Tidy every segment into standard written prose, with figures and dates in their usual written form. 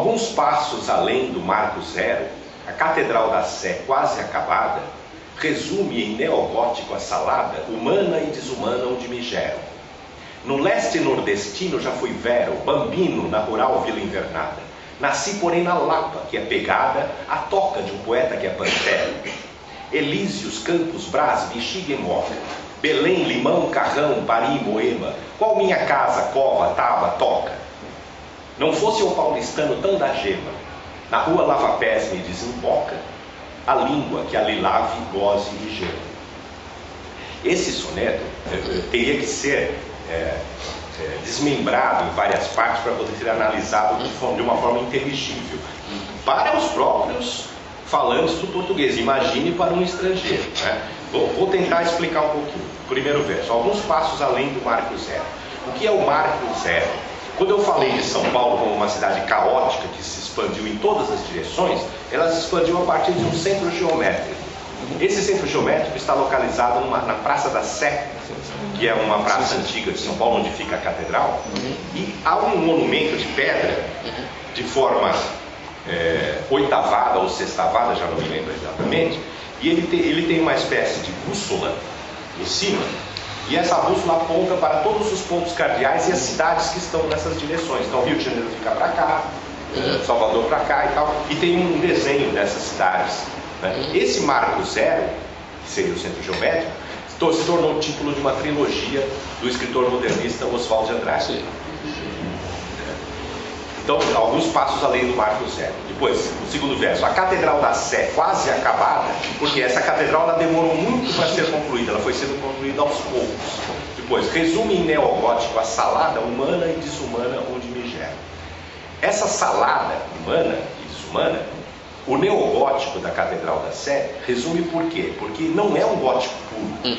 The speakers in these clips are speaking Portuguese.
Alguns passos além do Marco Zero, a Catedral da Sé, quase acabada, resume em neogótico a salada humana e desumana onde me gero. No leste nordestino já fui vero, bambino na rural Vila Invernada. Nasci, porém, na Lapa, que é pegada à toca de um poeta que é pantera. Elísios, Campos, Brás, Bexiga e Moca, Belém, Limão, Carrão, Parim, Moema, qual minha casa, cova, taba, toca. Não fosse o paulistano tão da gema, na rua Lava-Pés me desemboca a língua que ali lave, goze e gema. Esse soneto teria que ser desmembrado em várias partes para poder ser analisado de uma forma inteligível para os próprios falantes do português, imagine para um estrangeiro, né? Vou tentar explicar um pouquinho. Primeiro verso: alguns passos além do Marco Zero. O que é o Marco Zero? Quando eu falei de São Paulo como uma cidade caótica que se expandiu em todas as direções, ela se expandiu a partir de um centro geométrico. Esse centro geométrico está localizado na Praça da Sé, que é uma praça antiga de São Paulo, onde fica a catedral, e há um monumento de pedra, de forma oitavada ou sextavada, já não me lembro exatamente, e ele tem uma espécie de bússola em cima, e essa bússola aponta para todos os pontos cardeais e as cidades que estão nessas direções. Então Rio de Janeiro fica para cá, Salvador para cá e tal, e tem um desenho dessas cidades, né? Esse Marco Zero, que seria o centro geométrico, se tornou o título de uma trilogia do escritor modernista Oswald de Andrade. Então, alguns passos além do Marco Zero. Depois, o segundo verso: a Catedral da Sé, quase acabada, porque essa catedral ela demorou muito para ser concluída, ela foi sendo concluída aos poucos. Depois, resume em neogótico a salada humana e desumana onde me gero. Essa salada humana e desumana, o neogótico da Catedral da Sé resume por quê? Porque não é um gótico puro.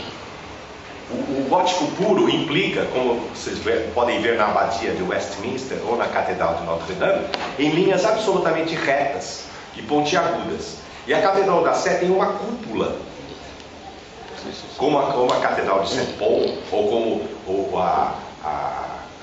O gótico puro implica, como vocês podem ver na abadia de Westminster ou na Catedral de Notre Dame, em linhas absolutamente retas e pontiagudas. E a Catedral da Sé tem uma cúpula, como a Catedral de Saint Paul ou como a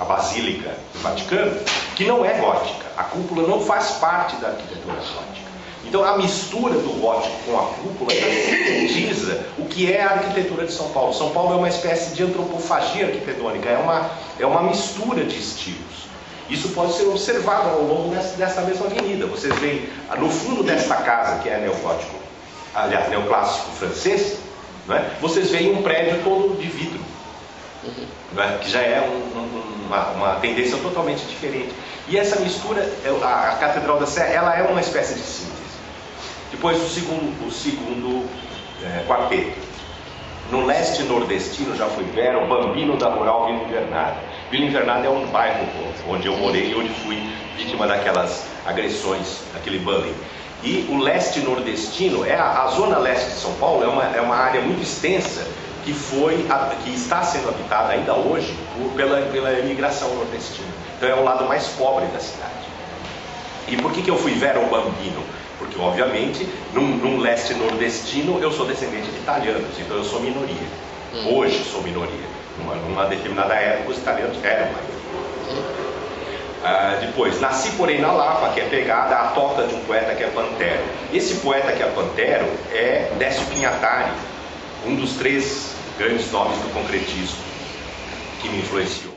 Basílica do Vaticano, que não é gótica. A cúpula não faz parte da arquitetura gótica. Então a mistura do gótico com a cúpula sintetiza o que é a arquitetura de São Paulo. São Paulo é uma espécie de antropofagia arquitetônica, é uma mistura de estilos. Isso pode ser observado ao longo dessa mesma avenida. Vocês veem no fundo desta casa, que é neogótico, aliás, neoclássico francês, não é? Vocês veem um prédio todo de vidro, não é? Que já é uma tendência totalmente diferente. E essa mistura, a Catedral da Sé, ela é uma espécie de síntese. Depois o segundo quarteto: no leste nordestino já fui vero, bambino da rural Vila Invernada. Vila Invernada é um bairro onde eu morei e onde fui vítima daquelas agressões, daquele bullying. E o leste nordestino, a zona leste de São Paulo é uma área muito extensa que está sendo habitada ainda hoje pela imigração nordestina. Então é o lado mais pobre da cidade. E por que eu fui vero bambino? Porque, obviamente, num leste nordestino, eu sou descendente de italianos, então eu sou minoria. Hoje sou minoria. Numa determinada época, os italianos eram maioria. Depois, nasci, porém, na Lapa, que é pegada à toca de um poeta que é Pantero. Esse poeta que é Pantero é Décio Pinhatari, um dos 3 grandes nomes do concretismo que me influenciou.